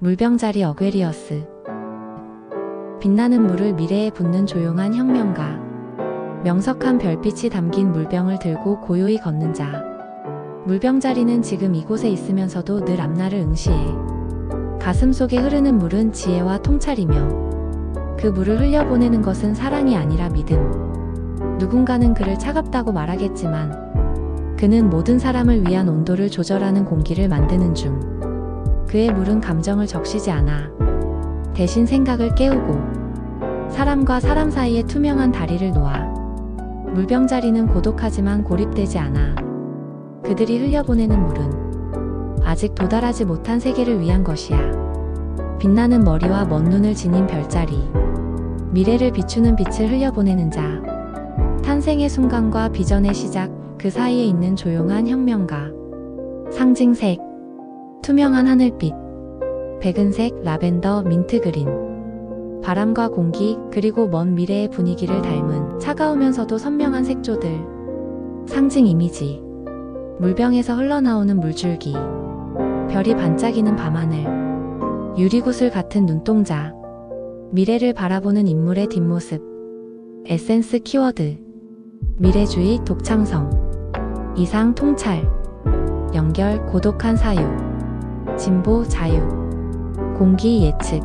물병자리 어괴리어스. 빛나는 물을 미래에 붓는 조용한 혁명가. 명석한 별빛이 담긴 물병을 들고 고요히 걷는 자. 물병자리는 지금 이곳에 있으면서도 늘 앞날을 응시해. 가슴 속에 흐르는 물은 지혜와 통찰이며 그 물을 흘려보내는 것은 사랑이 아니라 믿음. 누군가는 그를 차갑다고 말하겠지만 그는 모든 사람을 위한 온도를 조절하는 공기를 만드는 중. 그의 물은 감정을 적시지 않아. 대신 생각을 깨우고 사람과 사람 사이에 투명한 다리를 놓아. 물병자리는 고독하지만 고립되지 않아. 그들이 흘려보내는 물은 아직 도달하지 못한 세계를 위한 것이야. 빛나는 머리와 먼 눈을 지닌 별자리. 미래를 비추는 빛을 흘려보내는 자. 탄생의 순간과 비전의 시작, 그 사이에 있는 조용한 혁명가. 상징색. 투명한 하늘빛. 백은색, 라벤더, 민트그린. 바람과 공기, 그리고 먼 미래의 분위기를 닮은 차가우면서도 선명한 색조들. 상징 이미지. 물병에서 흘러나오는 물줄기. 별이 반짝이는 밤하늘. 유리구슬 같은 눈동자. 미래를 바라보는 인물의 뒷모습. 에센스 키워드. 미래주의, 독창성. 이상, 통찰. 연결, 고독한 사유. 진보, 자유. 공기, 예측.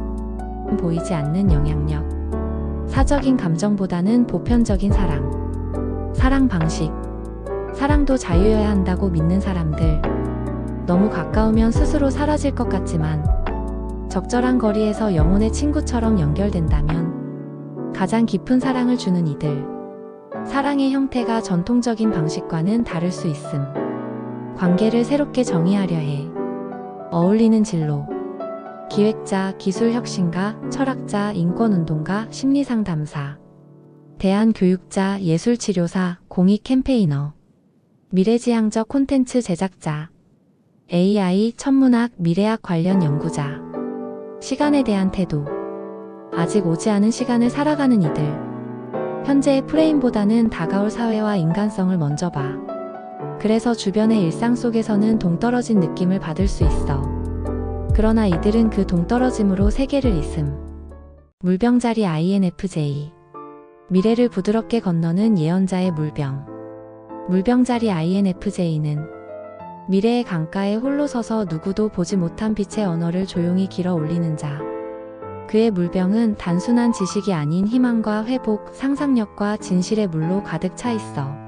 보이지 않는 영향력. 사적인 감정보다는 보편적인 사랑. 사랑 방식. 사랑도 자유여야 한다고 믿는 사람들. 너무 가까우면 스스로 사라질 것 같지만 적절한 거리에서 영혼의 친구처럼 연결된다면 가장 깊은 사랑을 주는 이들. 사랑의 형태가 전통적인 방식과는 다를 수 있음. 관계를 새롭게 정의하려 해. 어울리는 진로. 기획자, 기술혁신가, 철학자, 인권운동가, 심리상담사. 대안교육자, 예술치료사, 공익 캠페이너. 미래지향적 콘텐츠 제작자. AI, 천문학, 미래학 관련 연구자. 시간에 대한 태도. 아직 오지 않은 시간을 살아가는 이들. 현재의 프레임보다는 다가올 사회와 인간성을 먼저 봐. 그래서 주변의 일상 속에서는 동떨어진 느낌을 받을 수 있어. 그러나 이들은 그 동떨어짐으로 세계를 잇음. 물병자리 INFJ. 미래를 부드럽게 건너는 예언자의 물병. 물병자리 INFJ는 미래의 강가에 홀로 서서 누구도 보지 못한 빛의 언어를 조용히 길어 올리는 자. 그의 물병은 단순한 지식이 아닌 희망과 회복, 상상력과 진실의 물로 가득 차 있어.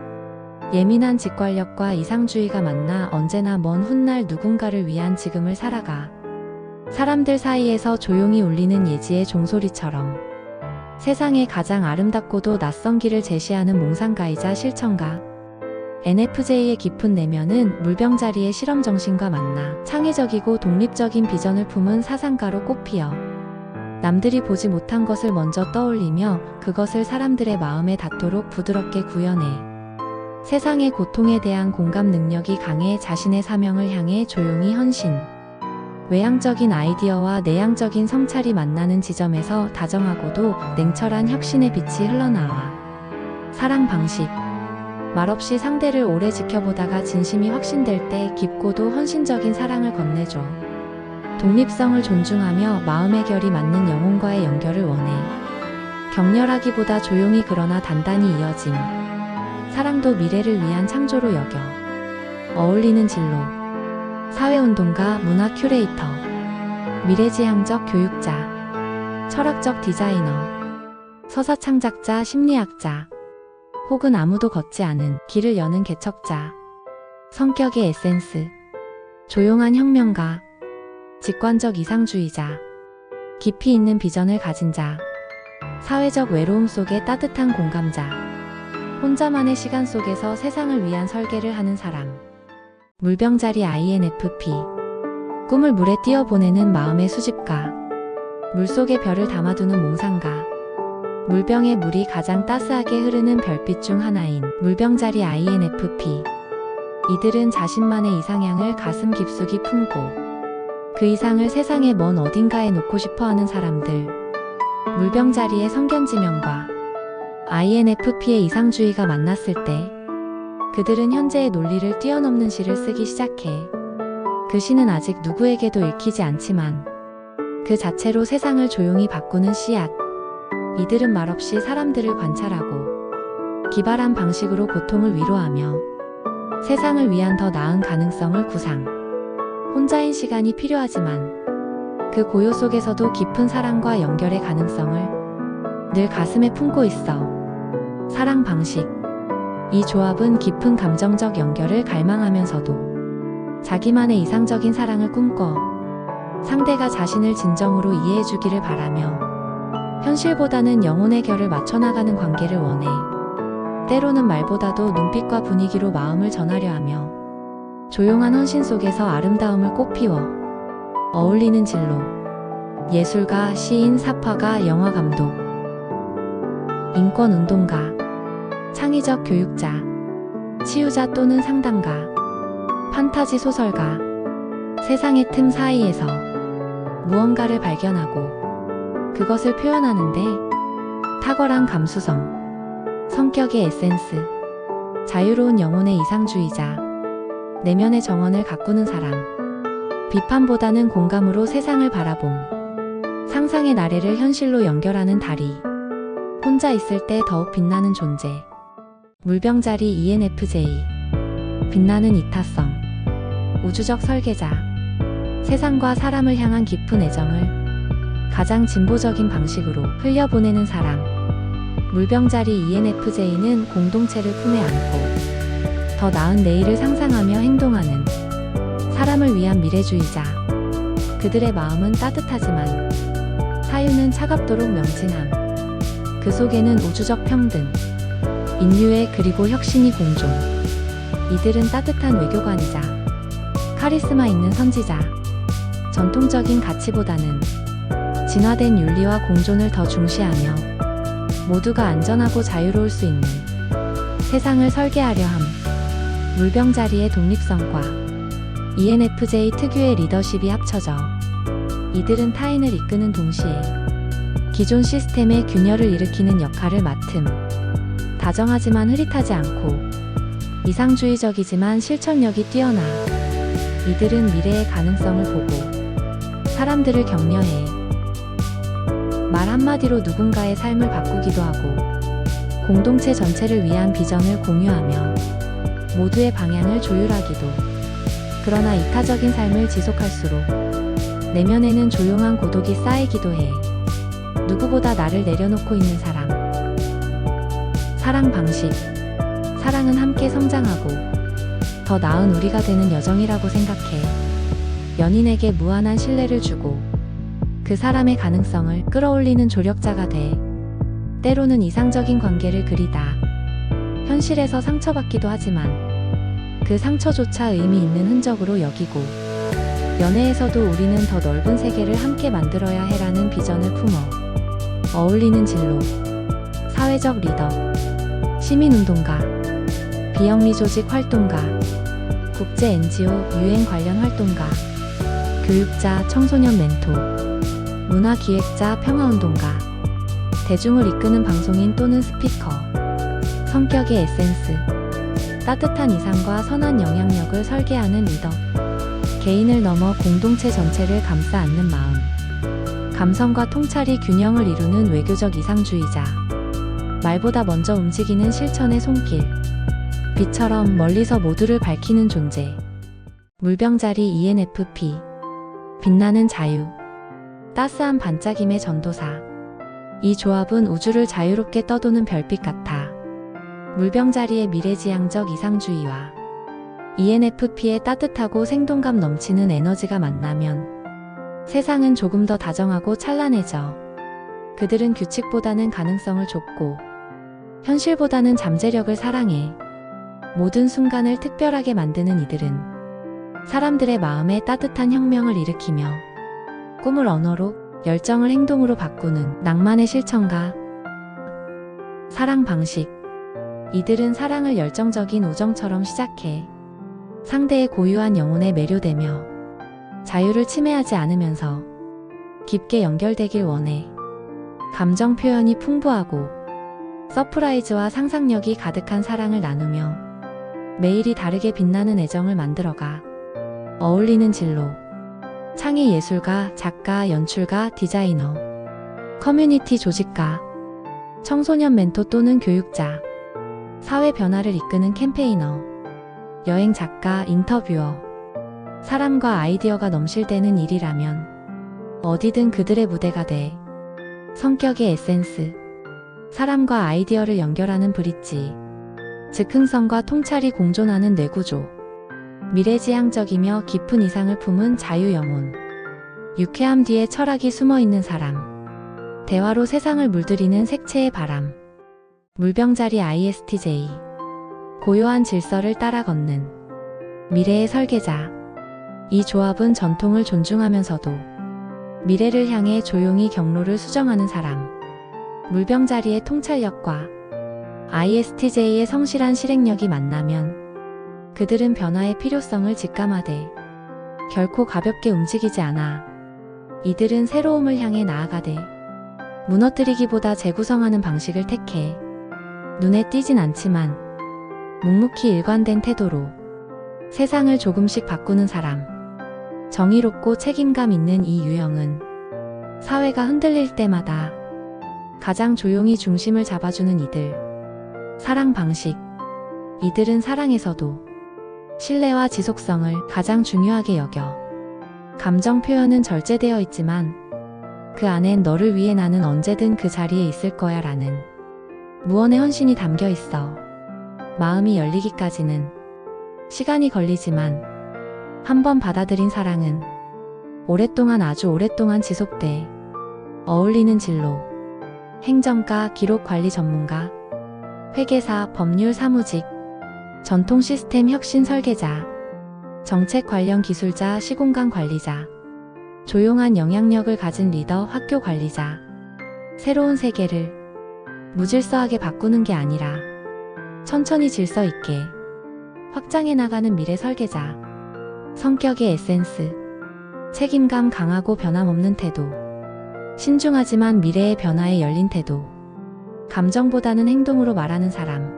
예민한 직관력과 이상주의가 만나 언제나 먼 훗날 누군가를 위한 지금을 살아가. 사람들 사이에서 조용히 울리는 예지의 종소리처럼. 세상의 가장 아름답고도 낯선 길을 제시하는 몽상가이자 실천가. NFJ의 깊은 내면은 물병자리의 실험정신과 만나 창의적이고 독립적인 비전을 품은 사상가로 꽃피어. 남들이 보지 못한 것을 먼저 떠올리며 그것을 사람들의 마음에 닿도록 부드럽게 구현해. 세상의 고통에 대한 공감 능력이 강해 자신의 사명을 향해 조용히 헌신. 외향적인 아이디어와 내향적인 성찰이 만나는 지점에서 다정하고도 냉철한 혁신의 빛이 흘러나와. 사랑 방식. 말없이 상대를 오래 지켜보다가 진심이 확신될 때 깊고도 헌신적인 사랑을 건네줘. 독립성을 존중하며 마음의 결이 맞는 영혼과의 연결을 원해. 격렬하기보다 조용히 그러나 단단히 이어짐. 사랑도 미래를 위한 창조로 여겨. 어울리는 진로. 사회운동가, 문화 큐레이터. 미래지향적 교육자. 철학적 디자이너. 서사창작자, 심리학자. 혹은 아무도 걷지 않은 길을 여는 개척자. 성격의 에센스. 조용한 혁명가. 직관적 이상주의자. 깊이 있는 비전을 가진 자. 사회적 외로움 속에 따뜻한 공감자. 혼자만의 시간 속에서 세상을 위한 설계를 하는 사람. 물병자리 INFP. 꿈을 물에 띄어보내는 마음의 수집가. 물속에 별을 담아두는 몽상가. 물병의 물이 가장 따스하게 흐르는 별빛 중 하나인 물병자리 INFP. 이들은 자신만의 이상향을 가슴 깊숙이 품고 그 이상을 세상의 먼 어딘가에 놓고 싶어하는 사람들. 물병자리의 성견지명과 INFP의 이상주의가 만났을 때 그들은 현재의 논리를 뛰어넘는 시를 쓰기 시작해. 그 시는 아직 누구에게도 읽히지 않지만 그 자체로 세상을 조용히 바꾸는 씨앗. 이들은 말없이 사람들을 관찰하고 기발한 방식으로 고통을 위로하며 세상을 위한 더 나은 가능성을 구상. 혼자인 시간이 필요하지만 그 고요 속에서도 깊은 사랑과 연결의 가능성을 늘 가슴에 품고 있어. 사랑 방식. 이 조합은 깊은 감정적 연결을 갈망하면서도 자기만의 이상적인 사랑을 꿈꿔 상대가 자신을 진정으로 이해해주기를 바라며 현실보다는 영혼의 결을 맞춰나가는 관계를 원해. 때로는 말보다도 눈빛과 분위기로 마음을 전하려 하며 조용한 헌신 속에서 아름다움을 꽃피워. 어울리는 진로. 예술가, 시인, 사파가, 영화감독, 인권운동가, 창의적 교육자, 치유자 또는 상담가, 판타지 소설가. 세상의 틈 사이에서 무언가를 발견하고 그것을 표현하는데 탁월한 감수성, 성격의 에센스, 자유로운 영혼의 이상주의자, 내면의 정원을 가꾸는 사람. 비판보다는 공감으로 세상을 바라봄. 상상의 나래를 현실로 연결하는 다리. 혼자 있을 때 더욱 빛나는 존재. 물병자리 ENFJ. 빛나는 이타성. 우주적 설계자. 세상과 사람을 향한 깊은 애정을 가장 진보적인 방식으로 흘려보내는 사람. 물병자리 ENFJ는 공동체를 품에 안고 더 나은 내일을 상상하며 행동하는 사람을 위한 미래주의자. 그들의 마음은 따뜻하지만 사유는 차갑도록 명진함. 그 속에는 우주적 평등, 인류애 그리고 혁신이 공존. 이들은 따뜻한 외교관이자 카리스마 있는 선지자. 전통적인 가치보다는 진화된 윤리와 공존을 더 중시하며 모두가 안전하고 자유로울 수 있는 세상을 설계하려 함. 물병자리의 독립성과 ENFJ 특유의 리더십이 합쳐져 이들은 타인을 이끄는 동시에 기존 시스템의 균열을 일으키는 역할을 맡음. 다정하지만 흐릿하지 않고 이상주의적이지만 실천력이 뛰어나. 이들은 미래의 가능성을 보고 사람들을 격려해. 말 한마디로 누군가의 삶을 바꾸기도 하고 공동체 전체를 위한 비전을 공유하며 모두의 방향을 조율하기도. 그러나 이타적인 삶을 지속할수록 내면에는 조용한 고독이 쌓이기도 해. 누구보다 나를 내려놓고 있는 사람. 사랑 방식. 사랑은 함께 성장하고 더 나은 우리가 되는 여정이라고 생각해. 연인에게 무한한 신뢰를 주고 그 사람의 가능성을 끌어올리는 조력자가 돼. 때로는 이상적인 관계를 그리다 현실에서 상처받기도 하지만 그 상처조차 의미 있는 흔적으로 여기고 연애에서도 우리는 더 넓은 세계를 함께 만들어야 해라는 비전을 품어. 어울리는 진로. 사회적 리더, 시민운동가, 비영리 조직 활동가, 국제 NGO, 유엔 관련 활동가, 교육자, 청소년 멘토, 문화기획자, 평화운동가, 대중을 이끄는 방송인 또는 스피커. 성격의 에센스. 따뜻한 이상과 선한 영향력을 설계하는 리더. 개인을 넘어 공동체 전체를 감싸 안는 마음. 감성과 통찰이 균형을 이루는 외교적 이상주의자. 말보다 먼저 움직이는 실천의 손길. 빛처럼 멀리서 모두를 밝히는 존재. 물병자리 ENFP. 빛나는 자유. 따스한 반짝임의 전도사. 이 조합은 우주를 자유롭게 떠도는 별빛 같아. 물병자리의 미래지향적 이상주의와 ENFP의 따뜻하고 생동감 넘치는 에너지가 만나면 세상은 조금 더 다정하고 찬란해져. 그들은 규칙보다는 가능성을 좁고 현실보다는 잠재력을 사랑해. 모든 순간을 특별하게 만드는 이들은 사람들의 마음에 따뜻한 혁명을 일으키며 꿈을 언어로, 열정을 행동으로 바꾸는 낭만의 실천가. 사랑 방식. 이들은 사랑을 열정적인 우정처럼 시작해 상대의 고유한 영혼에 매료되며 자유를 침해하지 않으면서 깊게 연결되길 원해. 감정 표현이 풍부하고 서프라이즈와 상상력이 가득한 사랑을 나누며 매일이 다르게 빛나는 애정을 만들어가. 어울리는 진로. 창의 예술가, 작가, 연출가, 디자이너, 커뮤니티 조직가, 청소년 멘토 또는 교육자, 사회 변화를 이끄는 캠페이너, 여행 작가, 인터뷰어. 사람과 아이디어가 넘실대는 일이라면 어디든 그들의 무대가 돼. 성격의 에센스. 사람과 아이디어를 연결하는 브릿지. 즉흥성과 통찰이 공존하는 뇌구조. 미래지향적이며 깊은 이상을 품은 자유영혼. 유쾌함 뒤에 철학이 숨어있는 사람. 대화로 세상을 물들이는 색채의 바람. 물병자리 ISTJ. 고요한 질서를 따라 걷는 미래의 설계자. 이 조합은 전통을 존중하면서도 미래를 향해 조용히 경로를 수정하는 사람. 물병자리의 통찰력과 ISTJ의 성실한 실행력이 만나면 그들은 변화의 필요성을 직감하되 결코 가볍게 움직이지 않아. 이들은 새로움을 향해 나아가되 무너뜨리기보다 재구성하는 방식을 택해. 눈에 띄진 않지만 묵묵히 일관된 태도로 세상을 조금씩 바꾸는 사람. 정의롭고 책임감 있는 이 유형은 사회가 흔들릴 때마다 가장 조용히 중심을 잡아주는 이들. 사랑 방식. 이들은 사랑에서도 신뢰와 지속성을 가장 중요하게 여겨. 감정 표현은 절제되어 있지만 그 안엔 너를 위해 나는 언제든 그 자리에 있을 거야 라는 무언의 헌신이 담겨 있어. 마음이 열리기까지는 시간이 걸리지만 한번 받아들인 사랑은 오랫동안, 아주 오랫동안 지속돼. 어울리는 진로. 행정가, 기록관리 전문가, 회계사, 법률 사무직, 전통 시스템 혁신 설계자, 정책 관련 기술자, 시공간 관리자, 조용한 영향력을 가진 리더, 학교 관리자. 새로운 세계를 무질서하게 바꾸는 게 아니라 천천히 질서 있게 확장해 나가는 미래 설계자. 성격의 에센스. 책임감 강하고 변함없는 태도. 신중하지만 미래의 변화에 열린 태도. 감정보다는 행동으로 말하는 사람.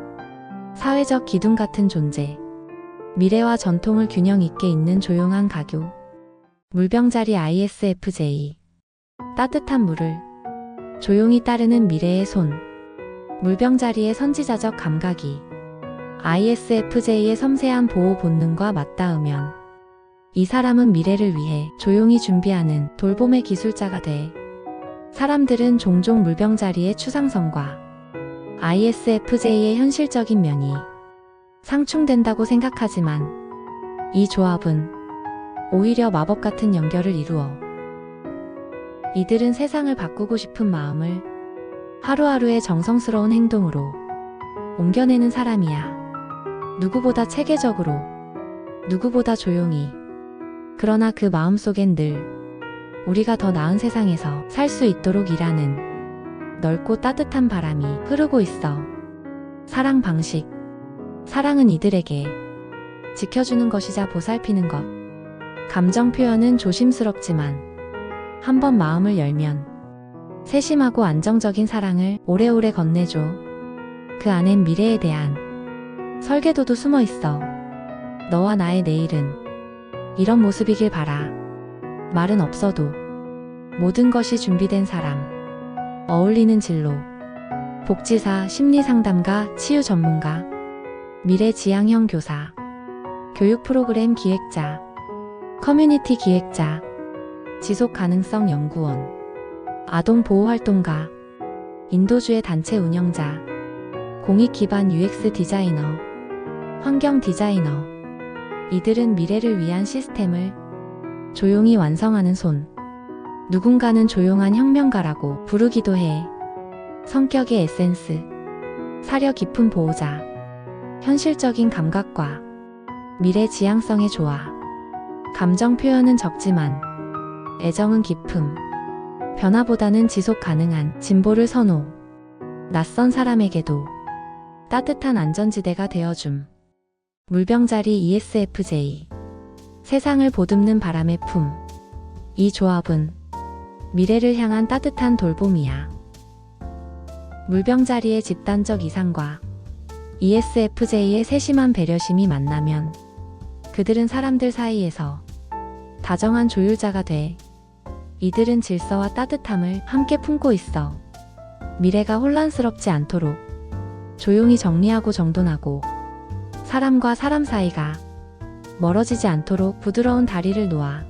사회적 기둥 같은 존재. 미래와 전통을 균형 있게 잇는 조용한 가교. 물병자리 ISFJ. 따뜻한 물을 조용히 따르는 미래의 손. 물병자리의 선지자적 감각이 ISFJ의 섬세한 보호 본능과 맞닿으면 이 사람은 미래를 위해 조용히 준비하는 돌봄의 기술자가 돼. 사람들은 종종 물병자리의 추상성과 ISFJ의 현실적인 면이 상충된다고 생각하지만 이 조합은 오히려 마법 같은 연결을 이루어. 이들은 세상을 바꾸고 싶은 마음을 하루하루의 정성스러운 행동으로 옮겨내는 사람이야. 누구보다 체계적으로, 누구보다 조용히. 그러나 그 마음속엔 늘 우리가 더 나은 세상에서 살 수 있도록 일하는 넓고 따뜻한 바람이 흐르고 있어. 사랑 방식. 사랑은 이들에게 지켜주는 것이자 보살피는 것. 감정 표현은 조심스럽지만 한번 마음을 열면 세심하고 안정적인 사랑을 오래오래 건네줘. 그 안엔 미래에 대한 설계도도 숨어 있어. 너와 나의 내일은 이런 모습이길 바라. 말은 없어도 모든 것이 준비된 사람. 어울리는 진로. 복지사, 심리상담가, 치유 전문가, 미래지향형 교사, 교육 프로그램 기획자, 커뮤니티 기획자, 지속가능성 연구원, 아동보호활동가, 인도주의 단체 운영자, 공익 기반 UX 디자이너, 환경 디자이너. 이들은 미래를 위한 시스템을 조용히 완성하는 손. 누군가는 조용한 혁명가라고 부르기도 해. 성격의 에센스. 사려 깊은 보호자. 현실적인 감각과 미래 지향성의 조화. 감정 표현은 적지만 애정은 깊음. 변화보다는 지속 가능한 진보를 선호. 낯선 사람에게도 따뜻한 안전지대가 되어줌. 물병자리 ESFJ. 세상을 보듬는 바람의 품. 이 조합은 미래를 향한 따뜻한 돌봄이야. 물병자리의 집단적 이상과 ESFJ의 세심한 배려심이 만나면 그들은 사람들 사이에서 다정한 조율자가 돼. 이들은 질서와 따뜻함을 함께 품고 있어. 미래가 혼란스럽지 않도록 조용히 정리하고 정돈하고, 사람과 사람 사이가 멀어지지 않도록 부드러운 다리를 놓아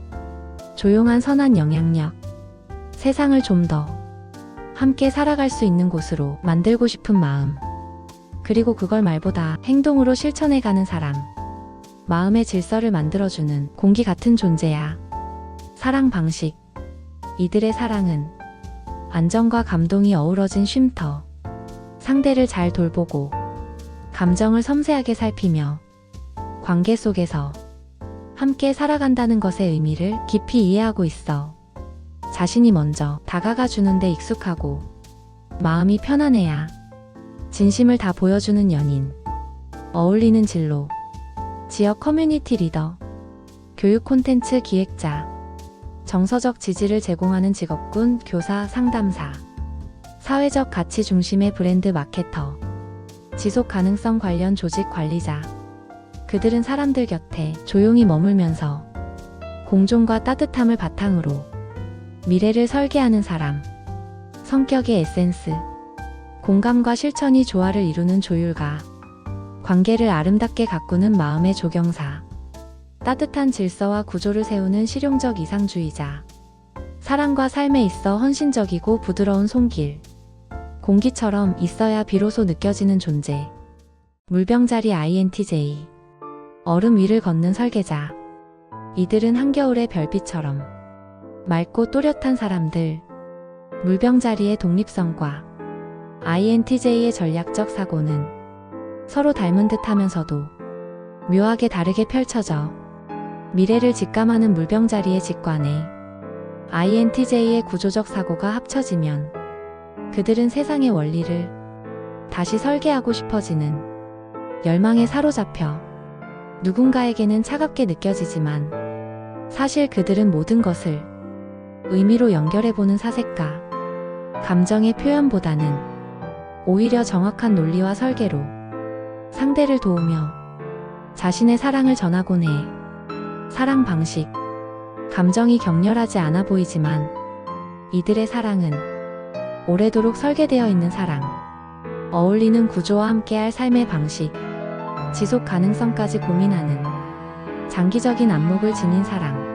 조용한 선한 영향력, 세상을 좀 더 함께 살아갈 수 있는 곳으로 만들고 싶은 마음, 그리고 그걸 말보다 행동으로 실천해가는 사람. 마음의 질서를 만들어주는 공기 같은 존재야. 사랑 방식. 이들의 사랑은 안정과 감동이 어우러진 쉼터. 상대를 잘 돌보고 감정을 섬세하게 살피며 관계 속에서 함께 살아간다는 것의 의미를 깊이 이해하고 있어. 자신이 먼저 다가가 주는데 익숙하고 마음이 편안해야 진심을 다 보여주는 연인. 어울리는 진로. 지역 커뮤니티 리더, 교육 콘텐츠 기획자, 정서적 지지를 제공하는 직업군, 교사, 상담사, 사회적 가치 중심의 브랜드 마케터, 지속 가능성 관련 조직 관리자. 그들은 사람들 곁에 조용히 머물면서 공존과 따뜻함을 바탕으로 미래를 설계하는 사람. 성격의 에센스. 공감과 실천이 조화를 이루는 조율가. 관계를 아름답게 가꾸는 마음의 조경사. 따뜻한 질서와 구조를 세우는 실용적 이상주의자. 사랑과 삶에 있어 헌신적이고 부드러운 손길. 공기처럼 있어야 비로소 느껴지는 존재. 물병자리 INTJ. 얼음 위를 걷는 설계자. 이들은 한겨울의 별빛처럼 맑고 또렷한 사람들. 물병자리의 독립성과 INTJ의 전략적 사고는 서로 닮은 듯 하면서도 묘하게 다르게 펼쳐져 미래를 직감하는 물병자리의 직관에 INTJ의 구조적 사고가 합쳐지면 그들은 세상의 원리를 다시 설계하고 싶어지는 열망에 사로잡혀 누군가에게는 차갑게 느껴지지만 사실 그들은 모든 것을 의미로 연결해보는 사색가. 감정의 표현보다는 오히려 정확한 논리와 설계로 상대를 도우며 자신의 사랑을 전하곤 해. 사랑 방식. 감정이 격렬하지 않아 보이지만 이들의 사랑은 오래도록 설계되어 있는 사랑. 어울리는 구조와 함께할 삶의 방식. 지속 가능성까지 고민하는 장기적인 안목을 지닌 사랑.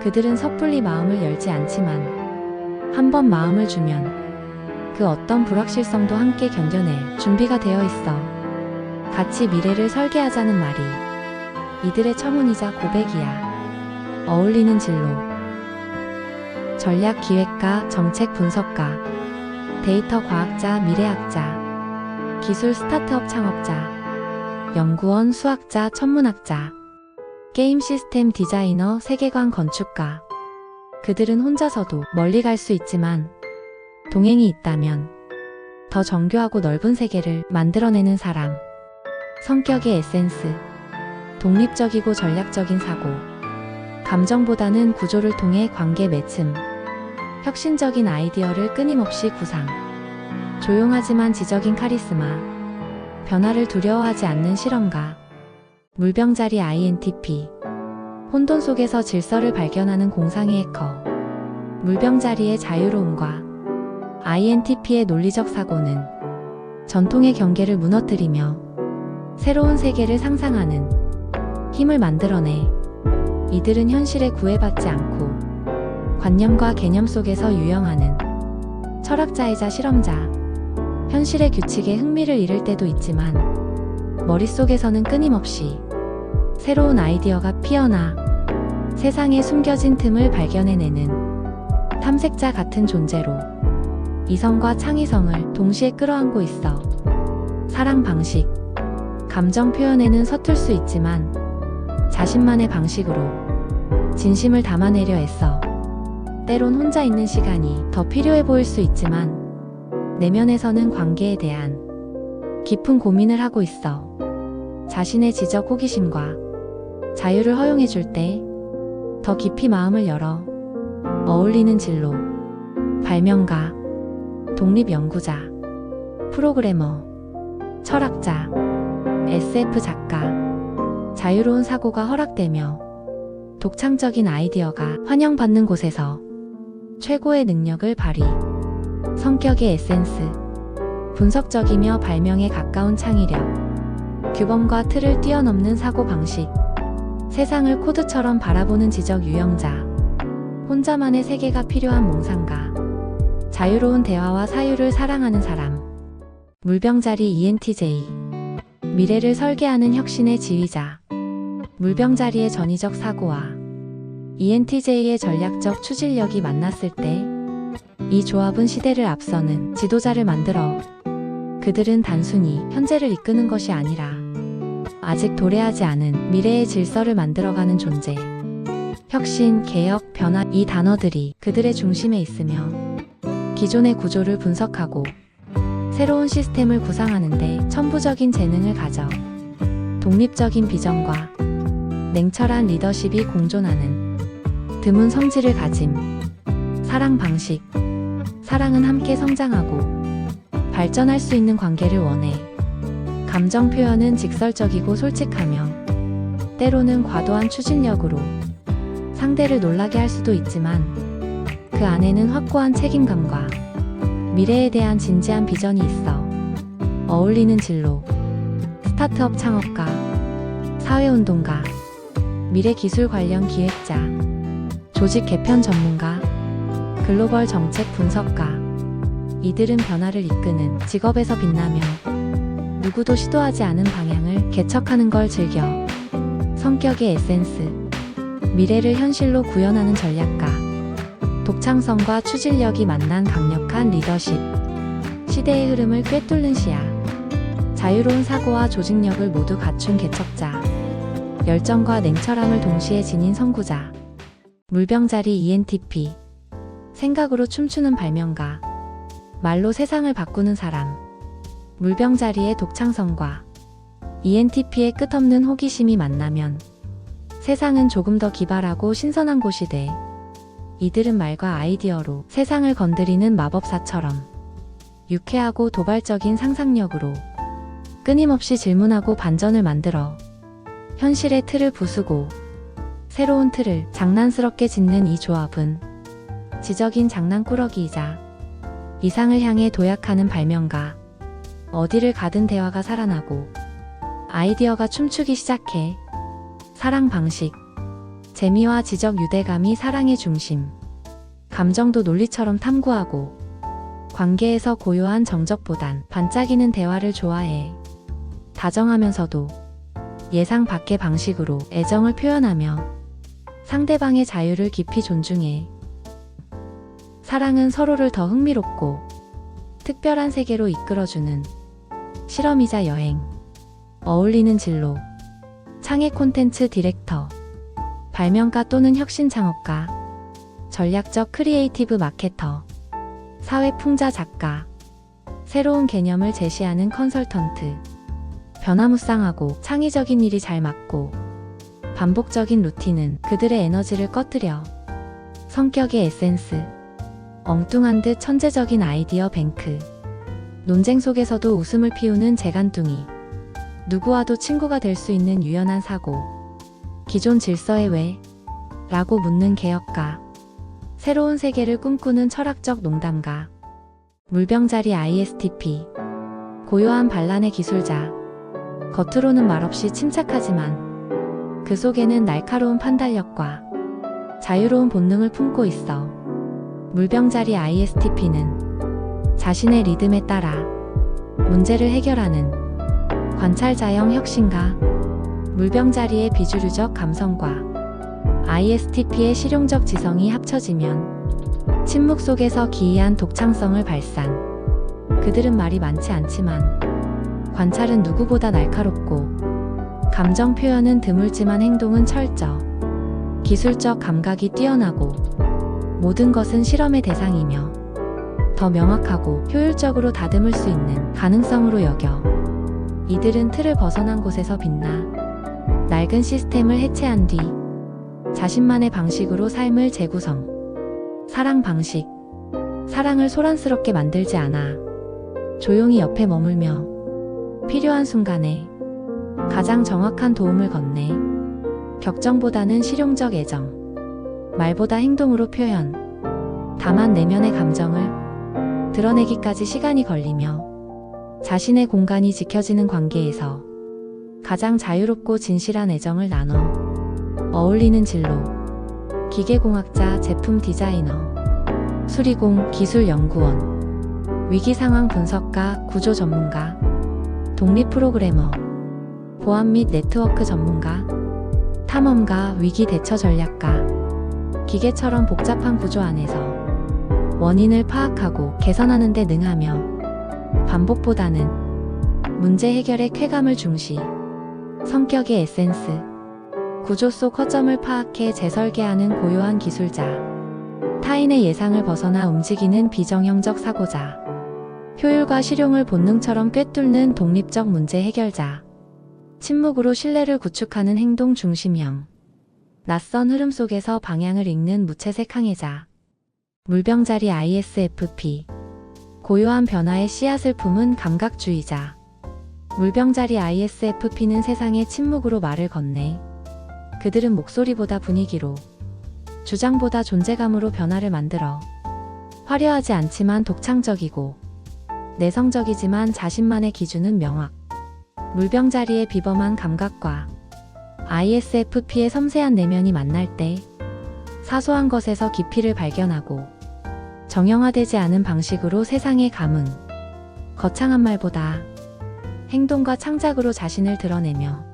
그들은 섣불리 마음을 열지 않지만 한번 마음을 주면 그 어떤 불확실성도 함께 견뎌낼 준비가 되어 있어. 같이 미래를 설계하자는 말이 이들의 청혼이자 고백이야. 어울리는 진로. 전략 기획가, 정책 분석가, 데이터 과학자, 미래학자, 기술 스타트업 창업자, 연구원, 수학자, 천문학자, 게임 시스템 디자이너, 세계관 건축가. 그들은 혼자서도 멀리 갈 수 있지만 동행이 있다면 더 정교하고 넓은 세계를 만들어내는 사람. 성격의 에센스. 독립적이고 전략적인 사고. 감정보다는 구조를 통해 관계 맺음. 혁신적인 아이디어를 끊임없이 구상. 조용하지만 지적인 카리스마. 변화를 두려워하지 않는 실험가. 물병자리 INTP. 혼돈 속에서 질서를 발견하는 공상의 해커. 물병자리의 자유로움과 INTP의 논리적 사고는 전통의 경계를 무너뜨리며 새로운 세계를 상상하는 힘을 만들어내. 이들은 현실에 구애받지 않고 관념과 개념 속에서 유영하는 철학자이자 실험자. 현실의 규칙에 흥미를 잃을 때도 있지만 머릿속에서는 끊임없이 새로운 아이디어가 피어나 세상에 숨겨진 틈을 발견해내는 탐색자 같은 존재로 이성과 창의성을 동시에 끌어안고 있어. 사랑 방식. 감정 표현에는 서툴 수 있지만 자신만의 방식으로 진심을 담아내려 애써. 때론 혼자 있는 시간이 더 필요해 보일 수 있지만 내면에서는 관계에 대한 깊은 고민을 하고 있어. 자신의 지적 호기심과 자유를 허용해 줄 때 더 깊이 마음을 열어. 어울리는 진로. 발명가, 독립연구자, 프로그래머, 철학자, SF 작가. 자유로운 사고가 허락되며 독창적인 아이디어가 환영받는 곳에서 최고의 능력을 발휘. 성격의 에센스. 분석적이며 발명에 가까운 창의력. 규범과 틀을 뛰어넘는 사고방식. 세상을 코드처럼 바라보는 지적 유형자. 혼자만의 세계가 필요한 몽상가. 자유로운 대화와 사유를 사랑하는 사람. 물병자리 ENTJ. 미래를 설계하는 혁신의 지휘자. 물병자리의 전위적 사고와 ENTJ의 전략적 추진력이 만났을 때 이 조합은 시대를 앞서는 지도자를 만들어. 그들은 단순히 현재를 이끄는 것이 아니라 아직 도래하지 않은 미래의 질서를 만들어가는 존재. 혁신, 개혁, 변화, 이 단어들이 그들의 중심에 있으며 기존의 구조를 분석하고 새로운 시스템을 구상하는데 천부적인 재능을 가져 독립적인 비전과 냉철한 리더십이 공존하는 드문 성질을 가짐. 사랑 방식. 사랑은 함께 성장하고 발전할 수 있는 관계를 원해. 감정 표현은 직설적이고 솔직하며 때로는 과도한 추진력으로 상대를 놀라게 할 수도 있지만 그 안에는 확고한 책임감과 미래에 대한 진지한 비전이 있어. 어울리는 진로. 스타트업 창업가, 사회운동가, 미래기술 관련 기획자, 조직 개편 전문가, 글로벌 정책 분석가. 이들은 변화를 이끄는 직업에서 빛나며 누구도 시도하지 않은 방향을 개척하는 걸 즐겨. 성격의 에센스. 미래를 현실로 구현하는 전략가. 독창성과 추진력이 만난 강력한 리더십. 시대의 흐름을 꿰뚫는 시야. 자유로운 사고와 조직력을 모두 갖춘 개척자. 열정과 냉철함을 동시에 지닌 선구자. 물병자리 ENTP. 생각으로 춤추는 발명가. 말로 세상을 바꾸는 사람. 물병자리의 독창성과 ENTP의 끝없는 호기심이 만나면 세상은 조금 더 기발하고 신선한 곳이 돼. 이들은 말과 아이디어로 세상을 건드리는 마법사처럼 유쾌하고 도발적인 상상력으로 끊임없이 질문하고 반전을 만들어 현실의 틀을 부수고 새로운 틀을 장난스럽게 짓는 이 조합은 지적인 장난꾸러기이자 이상을 향해 도약하는 발명가. 어디를 가든 대화가 살아나고 아이디어가 춤추기 시작해. 사랑 방식. 재미와 지적 유대감이 사랑의 중심. 감정도 논리처럼 탐구하고 관계에서 고요한 정적보단 반짝이는 대화를 좋아해. 다정하면서도 예상 밖의 방식으로 애정을 표현하며 상대방의 자유를 깊이 존중해. 사랑은 서로를 더 흥미롭고 특별한 세계로 이끌어주는 실험이자 여행. 어울리는 진로. 창의 콘텐츠 디렉터. 발명가 또는 혁신 창업가. 전략적 크리에이티브 마케터. 사회 풍자 작가. 새로운 개념을 제시하는 컨설턴트. 변화무쌍하고 창의적인 일이 잘 맞고 반복적인 루틴은 그들의 에너지를 꺼뜨려. 성격의 에센스. 엉뚱한 듯 천재적인 아이디어 뱅크. 논쟁 속에서도 웃음을 피우는 재간둥이. 누구와도 친구가 될 수 있는 유연한 사고. 기존 질서의 왜? 라고 묻는 개혁가. 새로운 세계를 꿈꾸는 철학적 농담가. 물병자리 ISTP. 고요한 반란의 기술자. 겉으로는 말없이 침착하지만 그 속에는 날카로운 판단력과 자유로운 본능을 품고 있어. 물병자리 ISTP는 자신의 리듬에 따라 문제를 해결하는 관찰자형 혁신가. 물병자리의 비주류적 감성과 ISTP의 실용적 지성이 합쳐지면 침묵 속에서 기이한 독창성을 발산. 그들은 말이 많지 않지만 관찰은 누구보다 날카롭고 감정 표현은 드물지만 행동은 철저. 기술적 감각이 뛰어나고 모든 것은 실험의 대상이며 더 명확하고 효율적으로 다듬을 수 있는 가능성으로 여겨. 이들은 틀을 벗어난 곳에서 빛나 낡은 시스템을 해체한 뒤 자신만의 방식으로 삶을 재구성. 사랑 방식. 사랑을 소란스럽게 만들지 않아. 조용히 옆에 머물며 필요한 순간에 가장 정확한 도움을 건네. 격정보다는 실용적 애정, 말보다 행동으로 표현. 다만 내면의 감정을 드러내기까지 시간이 걸리며 자신의 공간이 지켜지는 관계에서 가장 자유롭고 진실한 애정을 나눠 어울리는 진로. 기계공학자, 제품 디자이너, 수리공, 기술연구원, 위기상황 분석가, 구조 전문가, 독립 프로그래머, 보안 및 네트워크 전문가, 탐험가, 위기 대처 전략가. 기계처럼 복잡한 구조 안에서 원인을 파악하고 개선하는 데 능하며 반복보다는 문제 해결의 쾌감을 중시. 성격의 에센스. 구조 속 허점을 파악해 재설계하는 고요한 기술자. 타인의 예상을 벗어나 움직이는 비정형적 사고자. 효율과 실용을 본능처럼 꿰뚫는 독립적 문제 해결자. 침묵으로 신뢰를 구축하는 행동 중심형. 낯선 흐름 속에서 방향을 읽는 무채색 항해자. 물병자리 ISFP. 고요한 변화의 씨앗을 품은 감각주의자. 물병자리 ISFP는 세상의 침묵으로 말을 건네. 그들은 목소리보다 분위기로, 주장보다 존재감으로 변화를 만들어. 화려하지 않지만 독창적이고, 내성적이지만 자신만의 기준은 명확. 물병자리의 비범한 감각과 ISFP의 섬세한 내면이 만날 때 사소한 것에서 깊이를 발견하고 정형화되지 않은 방식으로 세상에 감흥. 거창한 말보다 행동과 창작으로 자신을 드러내며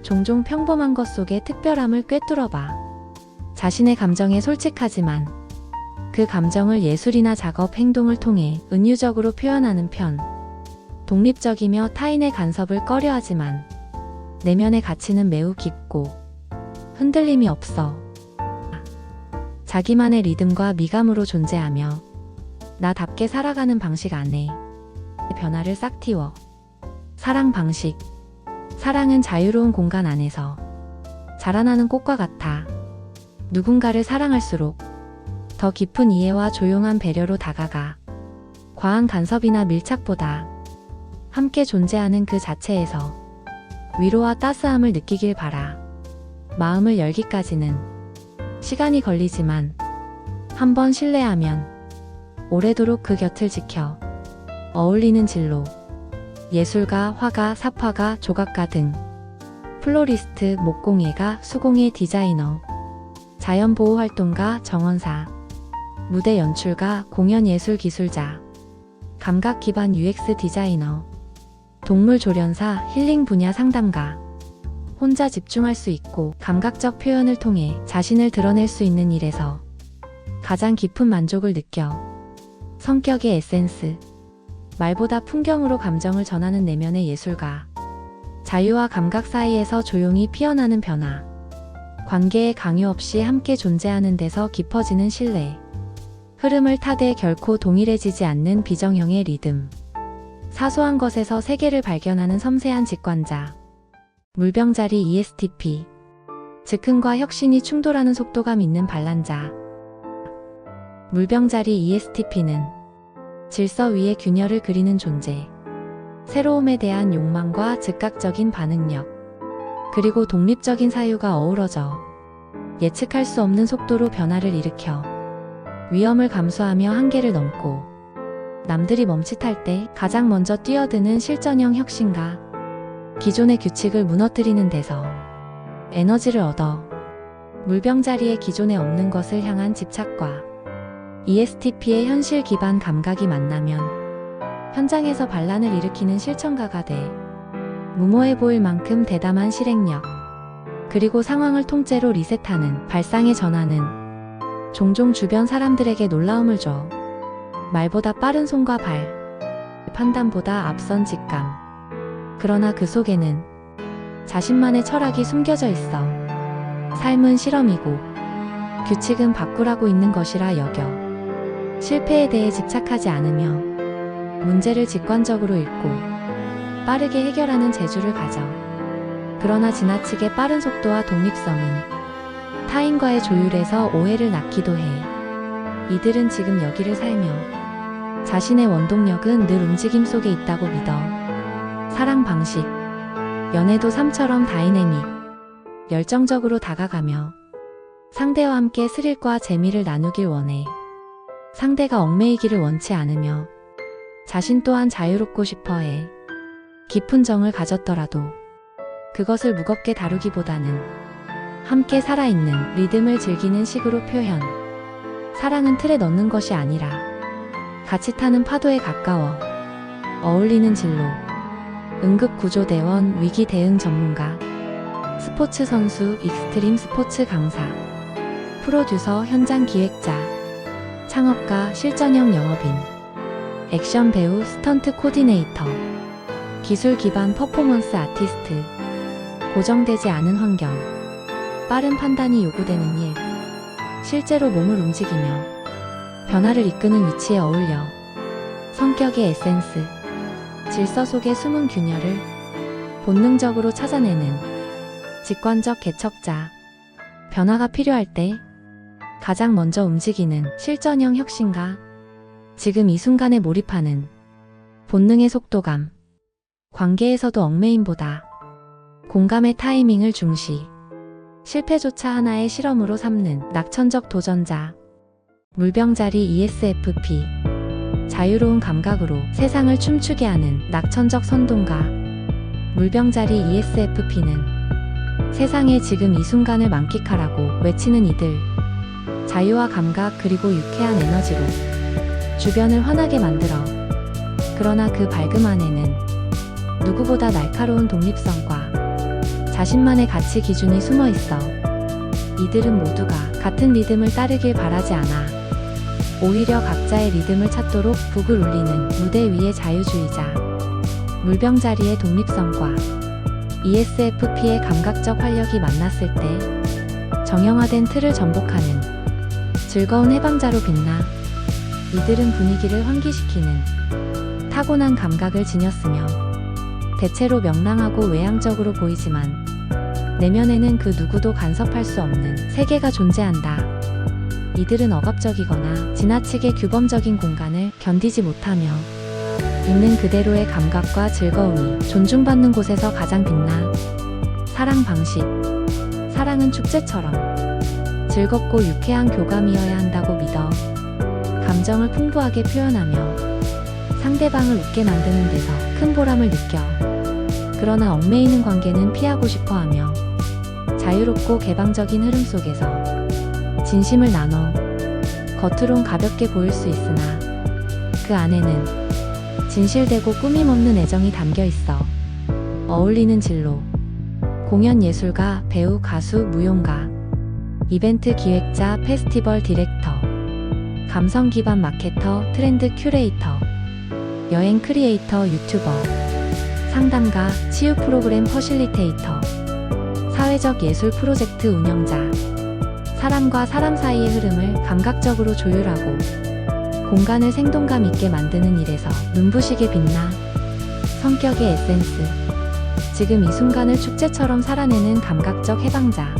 종종 평범한 것 속에 특별함을 꿰뚫어봐. 자신의 감정에 솔직하지만 그 감정을 예술이나 작업, 행동을 통해 은유적으로 표현하는 편. 독립적이며 타인의 간섭을 꺼려하지만 내면의 가치는 매우 깊고 흔들림이 없어. 자기만의 리듬과 미감으로 존재하며 나답게 살아가는 방식 안에 변화를 싹 틔워. 사랑 방식. 사랑은 자유로운 공간 안에서 자라나는 꽃과 같아. 누군가를 사랑할수록 더 깊은 이해와 조용한 배려로 다가가. 과한 간섭이나 밀착보다 함께 존재하는 그 자체에서 위로와 따스함을 느끼길 바라. 마음을 열기까지는 시간이 걸리지만 한번 신뢰하면 오래도록 그 곁을 지켜. 어울리는 진로. 예술가, 화가, 삽화가, 조각가 등. 플로리스트, 목공예가, 수공예 디자이너, 자연보호활동가, 정원사, 무대 연출가, 공연예술 기술자, 감각 기반 UX 디자이너, 동물 조련사, 힐링 분야 상담가. 혼자 집중할 수 있고 감각적 표현을 통해 자신을 드러낼 수 있는 일에서 가장 깊은 만족을 느껴. 성격의 에센스. 말보다 풍경으로 감정을 전하는 내면의 예술가. 자유와 감각 사이에서 조용히 피어나는 변화. 관계에 강요 없이 함께 존재하는 데서 깊어지는 신뢰. 흐름을 타되 결코 동일해지지 않는 비정형의 리듬. 사소한 것에서 세계를 발견하는 섬세한 직관자. 물병자리 ESTP. 즉흥과 혁신이 충돌하는 속도감 있는 반란자. 물병자리 ESTP는 질서 위에 균열을 그리는 존재. 새로움에 대한 욕망과 즉각적인 반응력, 그리고 독립적인 사유가 어우러져 예측할 수 없는 속도로 변화를 일으켜 위험을 감수하며 한계를 넘고 남들이 멈칫할 때 가장 먼저 뛰어드는 실전형 혁신가. 기존의 규칙을 무너뜨리는 데서 에너지를 얻어. 물병자리의 기존에 없는 것을 향한 집착과 ESTP의 현실 기반 감각이 만나면 현장에서 반란을 일으키는 실천가가 돼. 무모해 보일 만큼 대담한 실행력, 그리고 상황을 통째로 리셋하는 발상의 전환은 종종 주변 사람들에게 놀라움을 줘. 말보다 빠른 손과 발, 판단보다 앞선 직감. 그러나 그 속에는 자신만의 철학이 숨겨져 있어. 삶은 실험이고 규칙은 바꾸라고 있는 것이라 여겨. 실패에 대해 집착하지 않으며 문제를 직관적으로 읽고 빠르게 해결하는 재주를 가져. 그러나 지나치게 빠른 속도와 독립성은 타인과의 조율에서 오해를 낳기도 해. 이들은 지금 여기를 살며 자신의 원동력은 늘 움직임 속에 있다고 믿어. 사랑 방식. 연애도 삶처럼 다이내믹. 열정적으로 다가가며 상대와 함께 스릴과 재미를 나누길 원해. 상대가 얽매이기를 원치 않으며 자신 또한 자유롭고 싶어해. 깊은 정을 가졌더라도 그것을 무겁게 다루기보다는 함께 살아있는 리듬을 즐기는 식으로 표현. 사랑은 틀에 넣는 것이 아니라 같이 타는 파도에 가까워. 어울리는 진로. 응급구조대원, 위기 대응 전문가, 스포츠 선수, 익스트림 스포츠 강사, 프로듀서, 현장 기획자, 창업가, 실전형 영업인, 액션 배우, 스턴트 코디네이터, 기술 기반 퍼포먼스 아티스트. 고정되지 않은 환경, 빠른 판단이 요구되는 일, 실제로 몸을 움직이며 변화를 이끄는 위치에 어울려. 성격의 에센스. 질서 속의 숨은 균열을 본능적으로 찾아내는 직관적 개척자. 변화가 필요할 때 가장 먼저 움직이는 실전형 혁신가. 지금 이 순간에 몰입하는 본능의 속도감. 관계에서도 얽매임보다 공감의 타이밍을 중시. 실패조차 하나의 실험으로 삼는 낙천적 도전자. 물병자리 ESFP. 자유로운 감각으로 세상을 춤추게 하는 낙천적 선동가. 물병자리 ESFP는 세상에 지금 이 순간을 만끽하라고 외치는 이들. 자유와 감각 그리고 유쾌한 에너지로 주변을 환하게 만들어. 그러나 그 밝음 안에는 누구보다 날카로운 독립성과 자신만의 가치 기준이 숨어 있어. 이들은 모두가 같은 리듬을 따르길 바라지 않아. 오히려 각자의 리듬을 찾도록 북을 울리는 무대 위의 자유주의자. 물병자리의 독립성과 ESFP의 감각적 활력이 만났을 때 정형화된 틀을 전복하는 즐거운 해방자로 빛나. 이들은 분위기를 환기시키는 타고난 감각을 지녔으며 대체로 명랑하고 외향적으로 보이지만 내면에는 그 누구도 간섭할 수 없는 세계가 존재한다. 이들은 억압적이거나 지나치게 규범적인 공간을 견디지 못하며 있는 그대로의 감각과 즐거움이 존중받는 곳에서 가장 빛나. 사랑 방식. 사랑은 축제처럼 즐겁고 유쾌한 교감이어야 한다고 믿어. 감정을 풍부하게 표현하며 상대방을 웃게 만드는 데서 큰 보람을 느껴. 그러나 얽매이는 관계는 피하고 싶어하며 자유롭고 개방적인 흐름 속에서 진심을 나눠. 겉으론 가볍게 보일 수 있으나 그 안에는 진실되고 꾸밈없는 애정이 담겨 있어. 어울리는 진로. 공연 예술가, 배우, 가수, 무용가, 이벤트 기획자, 페스티벌 디렉터, 감성 기반 마케터, 트렌드 큐레이터, 여행 크리에이터, 유튜버, 상담가, 치유 프로그램 퍼실리테이터, 사회적 예술 프로젝트 운영자. 사람과 사람 사이의 흐름을 감각적으로 조율하고 공간을 생동감 있게 만드는 일에서 눈부시게 빛나. 성격의 에센스. 지금 이 순간을 축제처럼 살아내는 감각적 해방자.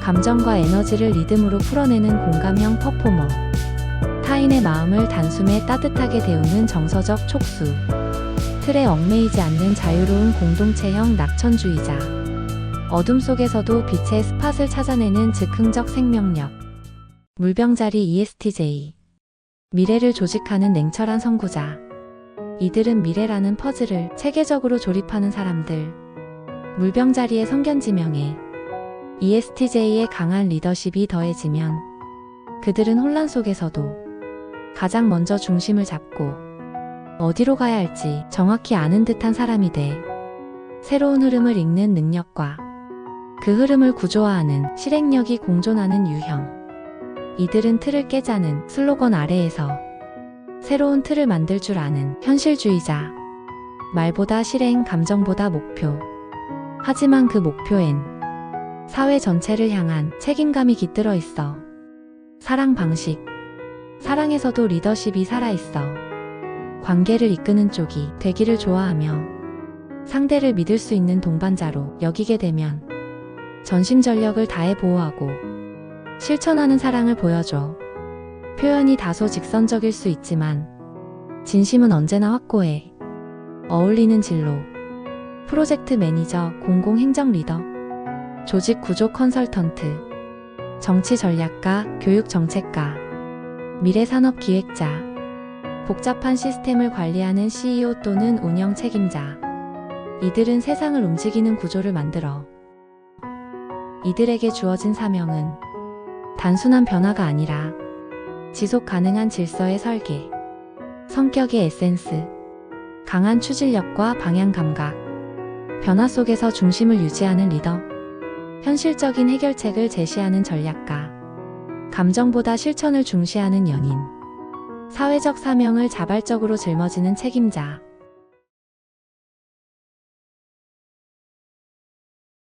감정과 에너지를 리듬으로 풀어내는 공감형 퍼포머. 타인의 마음을 단숨에 따뜻하게 데우는 정서적 촉수. 틀에 얽매이지 않는 자유로운 공동체형 낙천주의자. 어둠 속에서도 빛의 스팟을 찾아내는 즉흥적 생명력. 물병자리 ESTJ. 미래를 조직하는 냉철한 선구자. 이들은 미래라는 퍼즐을 체계적으로 조립하는 사람들. 물병자리의 성견지명에 ESTJ의 강한 리더십이 더해지면 그들은 혼란 속에서도 가장 먼저 중심을 잡고 어디로 가야 할지 정확히 아는 듯한 사람이 돼. 새로운 흐름을 읽는 능력과 그 흐름을 구조화하는 실행력이 공존하는 유형. 이들은 틀을 깨자는 슬로건 아래에서 새로운 틀을 만들 줄 아는 현실주의자. 말보다 실행, 감정보다 목표. 하지만 그 목표엔 사회 전체를 향한 책임감이 깃들어 있어. 사랑 방식. 사랑에서도 리더십이 살아있어. 관계를 이끄는 쪽이 되기를 좋아하며 상대를 믿을 수 있는 동반자로 여기게 되면 전심전력을 다해 보호하고 실천하는 사랑을 보여줘. 표현이 다소 직선적일 수 있지만 진심은 언제나 확고해. 어울리는 진로. 프로젝트 매니저, 공공행정 리더, 조직 구조 컨설턴트, 정치 전략가, 교육 정책가, 미래 산업 기획자, 복잡한 시스템을 관리하는 CEO 또는 운영 책임자. 이들은 세상을 움직이는 구조를 만들어. 이들에게 주어진 사명은 단순한 변화가 아니라 지속 가능한 질서의 설계, 성격의 에센스, 강한 추진력과 방향 감각, 변화 속에서 중심을 유지하는 리더, 현실적인 해결책을 제시하는 전략가, 감정보다 실천을 중시하는 연인, 사회적 사명을 자발적으로 짊어지는 책임자.